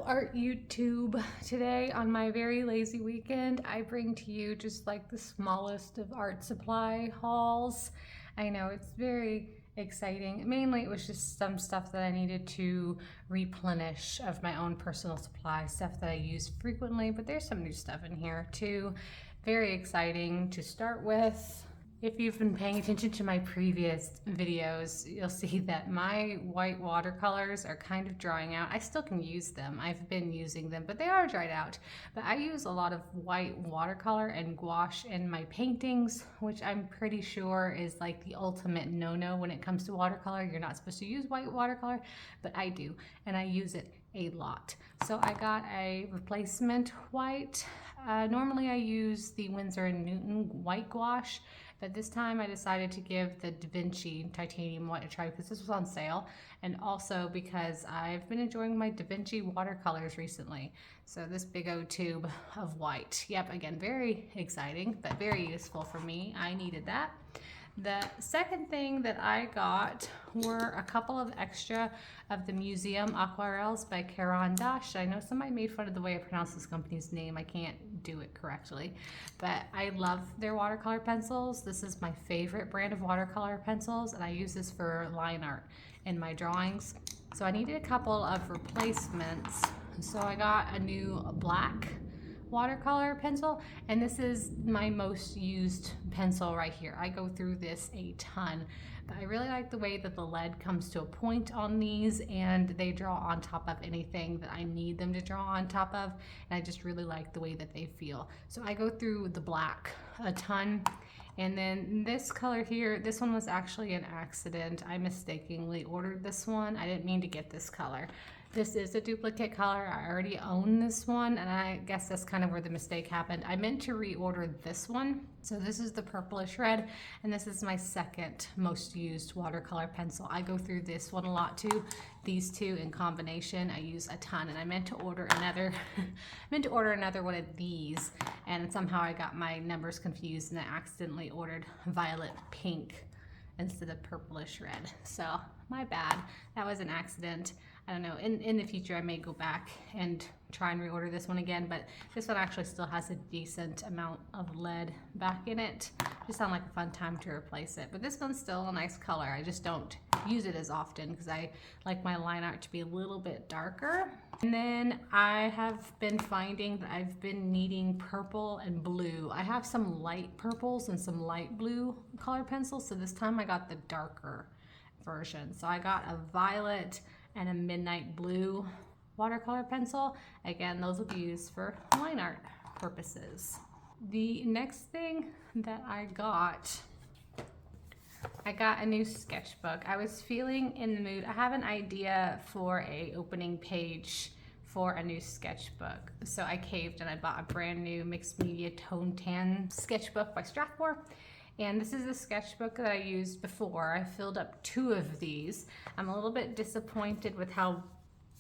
art YouTube. Today on my very lazy weekend, I bring to you just like the smallest of art supply hauls. I know it's very exciting. Mainly it was just some stuff that I needed to replenish of my own personal supply, stuff that I use frequently, but there's some new stuff in here too. Very exciting to start with. If you've been paying attention to my previous videos, you'll see that my white watercolors are kind of drying out. I still can use them. I've been using them, but they are dried out. But I use a lot of white watercolor and gouache in my paintings, which I'm pretty sure is like the ultimate no-no when it comes to watercolor. You're not supposed to use white watercolor, but I do, and I use it a lot. So I got a replacement white. Normally I use the Winsor & Newton white gouache, but this time I decided to give the Da Vinci titanium white a try because this was on sale, and also because I've been enjoying my Da Vinci watercolors recently. So this big old tube of white. Yep, again, very exciting, but very useful for me. I needed that. The second thing that I got were a couple of extra of the Museum Aquarelles by Caran d'Ache. I know somebody made fun of the way I pronounce this company's name. I can't do it correctly, but I love their watercolor pencils. This is my favorite brand of watercolor pencils, and I use this for line art in my drawings. So I needed a couple of replacements. So I got a new black watercolor pencil, and this is my most used pencil right here. I go through this a ton, but I really like the way that the lead comes to a point on these and they draw on top of anything that I need them to draw on top of, and I just really like the way that they feel. So I go through the black a ton. And then this color here, this one was actually an accident. I mistakenly ordered this one. I didn't mean to get this color. This is a duplicate color. I already own this one, and I guess that's kind of where the mistake happened. I meant to reorder this one. So this is the purplish red, and this is my second most used watercolor pencil. I go through this one a lot too. These two in combination I use a ton, and I meant to order another one of these, and somehow I got my numbers confused and I accidentally ordered violet pink instead of purplish red. So my bad, that was an accident. I don't know, in the future I may go back and try and reorder this one again, but this one actually still has a decent amount of lead back in it. Just sound like a fun time to replace it. But this one's still a nice color. I just don't use it as often because I like my line art to be a little bit darker. And then I have been finding that I've been needing purple and blue. I have some light purples and some light blue color pencils, so this time I got the darker version. So I got a violet and a midnight blue watercolor pencil. Again, those will be used for line art purposes. The next thing that I got a new sketchbook. I was feeling in the mood. I have an idea for a opening page for a new sketchbook. So I caved and I bought a brand new mixed media tone tan sketchbook by Strathmore. And this is a sketchbook that I used before. I filled up 2 of these. I'm a little bit disappointed with how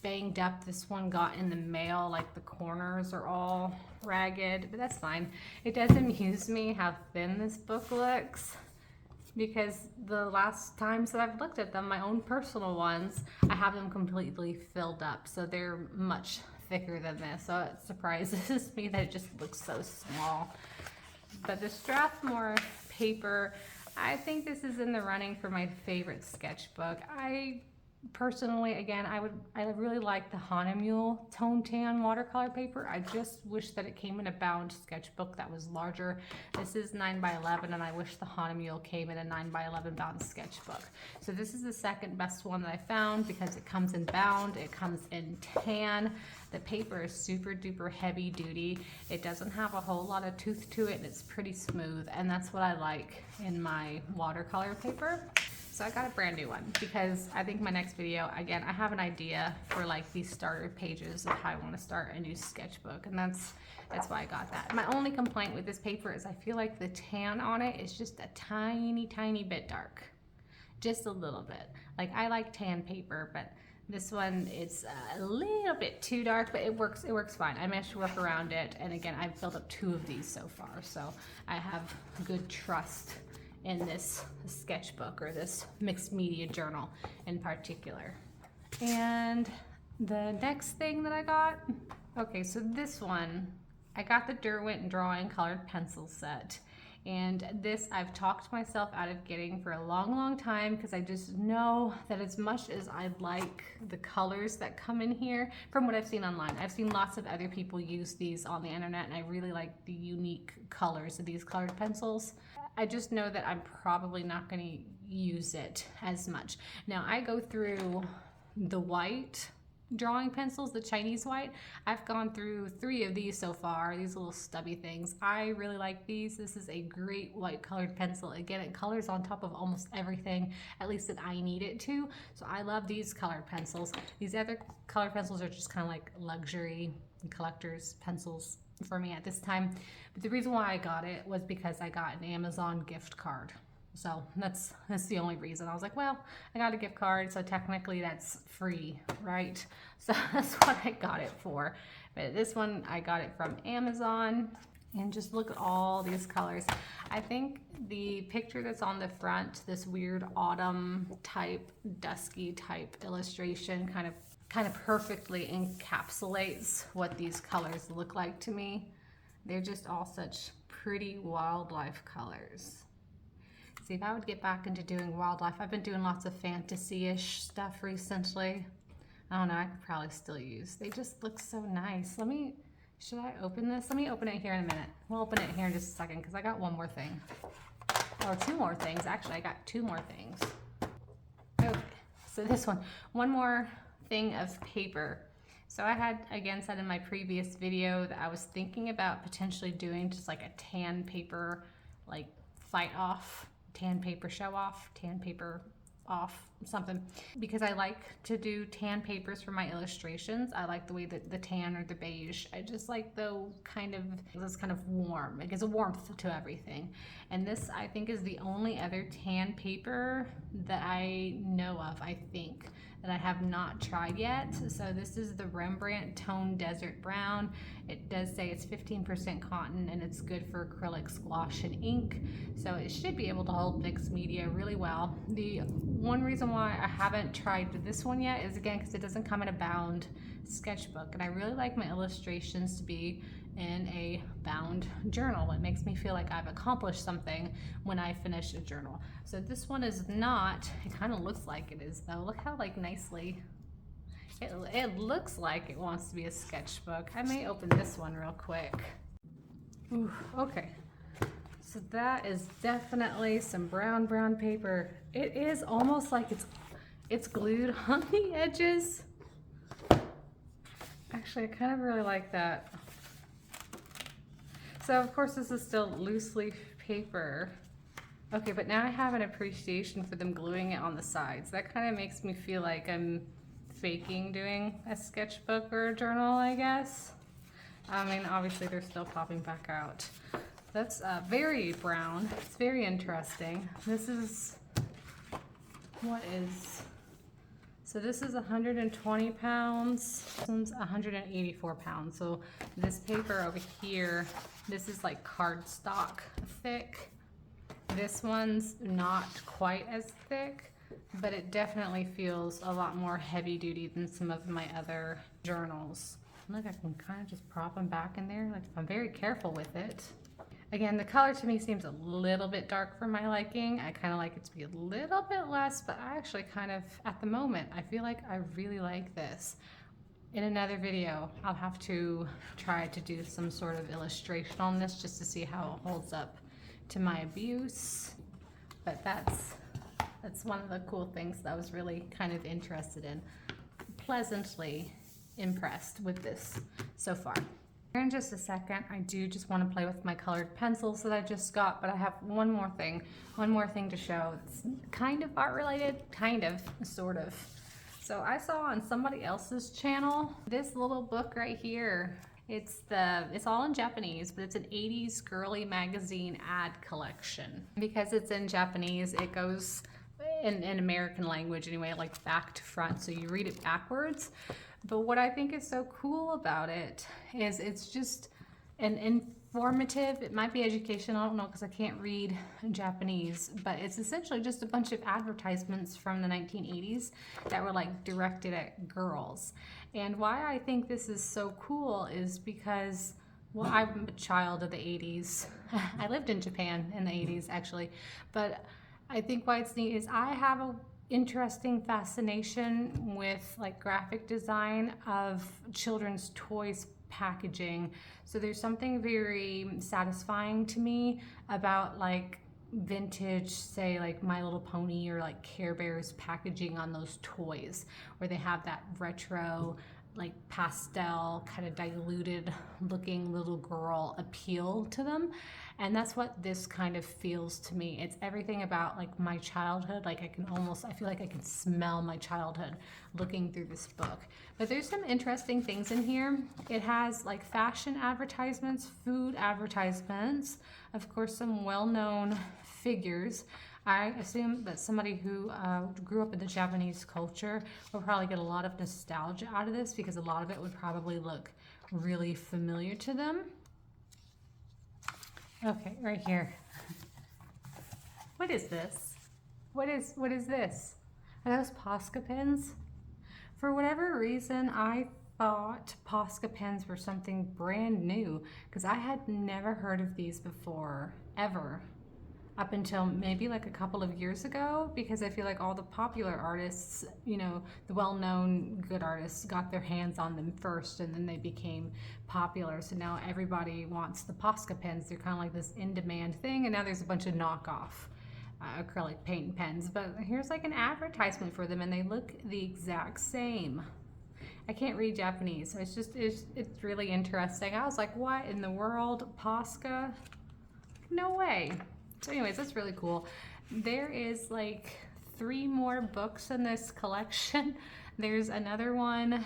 banged up this one got in the mail. Like the corners are all ragged, but that's fine. It does amuse me how thin this book looks, because the last times that I've looked at them, my own personal ones, I have them completely filled up. So they're much thicker than this. So it surprises me that it just looks so small. But the Strathmore paper, I think this is in the running for my favorite sketchbook. I personally, again, I really like the Hahnemühle tone tan watercolor paper. I just wish that it came in a bound sketchbook that was larger. This is 9x11, and I wish the Hahnemühle came in a 9x11 bound sketchbook. So this is the second best one that I found because it comes in bound, it comes in tan. The paper is super duper heavy duty. It doesn't have a whole lot of tooth to it, and it's pretty smooth, and that's what I like in my watercolor paper. So I got a brand new one because I think my next video, again, I have an idea for like these starter pages of how I want to start a new sketchbook, and that's why I got that. My only complaint with this paper is I feel like the tan on it is just a tiny bit dark. Just a little bit. Like, I like tan paper, but this one is a little bit too dark, but it works fine. I managed to work around it, and again, I've filled up 2 of these so far, so I have good trust in this sketchbook or this mixed media journal in particular. And The next thing that I got, okay, so this one, I got the Derwent Drawing Colored Pencil Set. And this I've talked myself out of getting for a long time because I just know that as much as I like the colors that come in here, from what I've seen online, I've seen lots of other people use these on the internet, and I really like the unique colors of these colored pencils. I just know that I'm probably not going to use it as much. Now I go through the white drawing pencils, the Chinese white. I've gone through 3 of these so far, these little stubby things. I really like these. This is a great white colored pencil. Again, it colors on top of almost everything, at least that I need it to. So I love these colored pencils. These other colored pencils are just kind of like luxury collector's pencils for me at this time. But the reason why I got it was because I got an Amazon gift card. So that's the only reason. I was like, well, I got a gift card, so technically that's free, right? So that's what I got it for. But this one, I got it from Amazon. And just look at all these colors. I think the picture that's on the front, this weird autumn type, dusky type illustration kind of perfectly encapsulates what these colors look like to me. They're just all such pretty wildlife colors. See, if I would get back into doing wildlife, I've been doing lots of fantasy-ish stuff recently. I don't know, I could probably still use. They just look so nice. Should I open this? Let me open it here in a minute. We'll open it here in just a second because I got one more thing. Or 2 more things. Actually, I got 2 more things. Okay, so this one more thing of paper. So I had, again, said in my previous video that I was thinking about potentially doing just like a tan paper, like fight off, tan paper show off, tan paper off, something, because I like to do tan papers for my illustrations. I like the way that the tan or the beige, I just like this kind of warm. It gives a warmth to everything. And this, I think, is the only other tan paper that I know of, I think, that I have not tried yet. So this is the Rembrandt Tone Desert Brown. It does say it's 15% cotton and it's good for acrylic, squash, and ink. So it should be able to hold mixed media really well. The one reason why I haven't tried this one yet is, again, because it doesn't come in a bound sketchbook. And I really like my illustrations to be in a bound journal. It makes me feel like I've accomplished something when I finish a journal. So this one is not, it kind of looks like it is though. Look how nicely, it looks like it wants to be a sketchbook. I may open this one real quick. Ooh, okay. So that is definitely some brown paper. It is almost like it's glued on the edges. Actually, I kind of really like that. So of course this is still loose leaf paper. Okay, but now I have an appreciation for them gluing it on the sides. That kind of makes me feel like I'm faking doing a sketchbook or a journal, I guess. I mean, obviously they're still popping back out. That's very brown. It's very interesting. This is, so this is 120 pounds. This one's 184 pounds. So this paper over here, this is like cardstock thick. This one's not quite as thick, but it definitely feels a lot more heavy duty than some of my other journals. Look, I can kind of just prop them back in there. Like, if I'm very careful with it. Again, the color to me seems a little bit dark for my liking. I kind of like it to be a little bit less, but I actually kind of, at the moment, I feel like I really like this. In another video, I'll have to try to do some sort of illustration on this just to see how it holds up to my abuse. But that's one of the cool things that I was really kind of interested in. Pleasantly impressed with this so far. In just a second, I do just want to play with my colored pencils that I just got, but I have one more thing to show. It's kind of art related, kind of, sort of. So I saw on somebody else's channel this little book right here. It's all in Japanese, but it's an 80s girly magazine ad collection. Because it's in Japanese, it goes in American language anyway, like back to front, so you read it backwards. But what I think is so cool about it is it's just and informative. It might be educational, I don't know, because I can't read Japanese, but it's essentially just a bunch of advertisements from the 1980s that were like directed at girls. And why I think this is so cool is because, well, I'm a child of the 80s. I lived in Japan in the 80s actually, but I think why it's neat is I have a interesting fascination with like graphic design of children's toys packaging. So there's something very satisfying to me about like vintage, say like My Little Pony or like Care Bears packaging on those toys, where they have that retro like pastel kind of diluted looking little girl appeal to them. And that's what this kind of feels to me. It's everything about like my childhood. Like I feel like I can smell my childhood looking through this book. But there's some interesting things in here. It has like fashion advertisements, food advertisements, of course some well-known figures. I assume that somebody who grew up in the Japanese culture will probably get a lot of nostalgia out of this, because a lot of it would probably look really familiar to them. Okay, right here. What is this? What is this? Are those Posca pens? For whatever reason, I thought Posca pens were something brand new, because I had never heard of these before, ever. Up until maybe like a couple of years ago, because I feel like all the popular artists, you know, the well-known good artists got their hands on them first, and then they became popular. So now everybody wants the Posca pens. They're kind of like this in-demand thing, and now there's a bunch of knockoff acrylic paint pens. But here's like an advertisement for them, and they look the exact same. I can't read Japanese, so it's really interesting. I was like, what in the world? Posca? No way. So anyways, that's really cool. There is like 3 more books in this collection. There's another one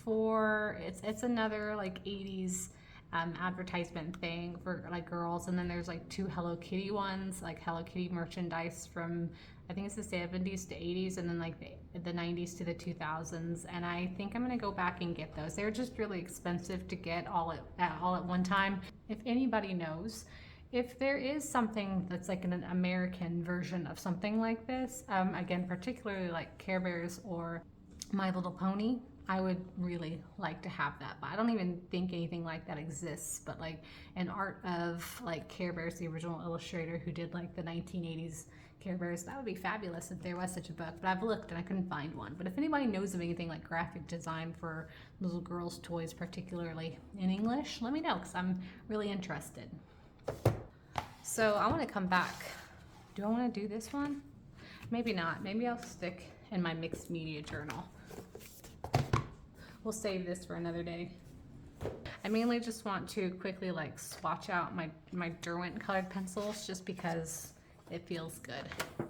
for, it's another like 80s advertisement thing for like girls. And then there's like 2 Hello Kitty ones, like Hello Kitty merchandise from, I think it's the 70s to 80s, and then like the 90s to the 2000s. And I think I'm gonna go back and get those. They're just really expensive to get all at one time. If anybody knows, if there is something that's like an American version of something like this, again, particularly like Care Bears or My Little Pony, I would really like to have that. But I don't even think anything like that exists. But like an art of like Care Bears, the original illustrator who did like the 1980s Care Bears, that would be fabulous if there was such a book. But I've looked and I couldn't find one. But if anybody knows of anything like graphic design for little girls' toys, particularly in English, let me know, because I'm really interested. So I want to come back. Do I want to do this one? Maybe not. Maybe I'll stick in my mixed media journal. We'll save this for another day. I mainly just want to quickly like swatch out my Derwent colored pencils, just because it feels good.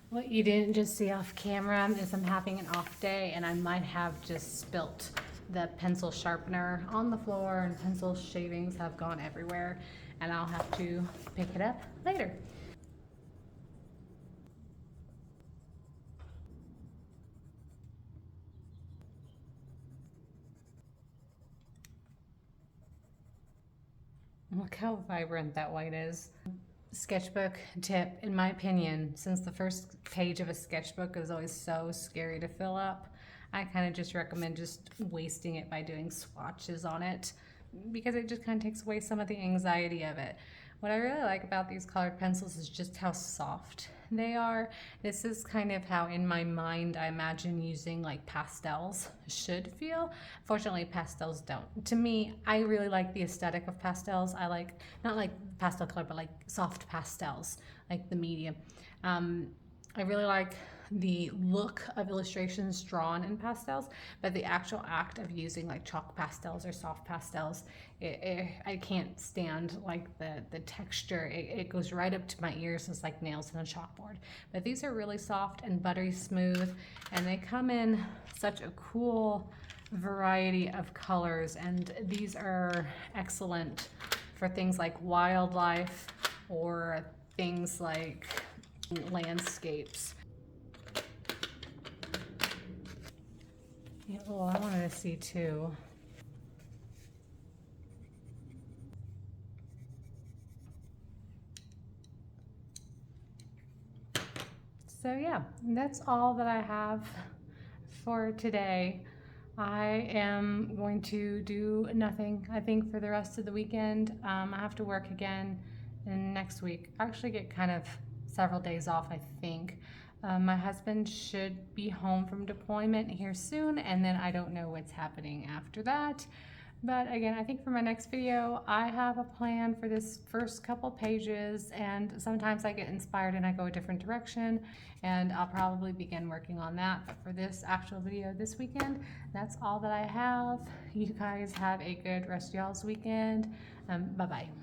What you didn't just see off camera is I'm having an off day, and I might have just spilt the pencil sharpener on the floor, and pencil shavings have gone everywhere, and I'll have to pick it up later. Look how vibrant that white is. Sketchbook tip, in my opinion, since the first page of a sketchbook is always so scary to fill up, I kind of just recommend just wasting it by doing swatches on it, because it just kind of takes away some of the anxiety of it. What I really like about these colored pencils is just how soft they are. This is kind of how in my mind I imagine using like pastels should feel. Fortunately, pastels don't. To me, I really like the aesthetic of pastels. I like, not like pastel color, but like soft pastels, like the medium. I really like the look of illustrations drawn in pastels, but the actual act of using like chalk pastels or soft pastels, I can't stand like the texture. It goes right up to my ears. It's like nails on a chalkboard. But these are really soft and buttery smooth, and they come in such a cool variety of colors, and these are excellent for things like wildlife or things like landscapes. Yeah, oh, I wanted to see too. So yeah, that's all that I have for today. I am going to do nothing, I think, for the rest of the weekend. I have to work again next week. I actually get kind of several days off, I think. My husband should be home from deployment here soon, and then I don't know what's happening after that. But again, I think for my next video, I have a plan for this first couple pages, and sometimes I get inspired and I go a different direction, and I'll probably begin working on that. But for this actual video this weekend, that's all that I have. You guys have a good rest of y'all's weekend. Bye-bye.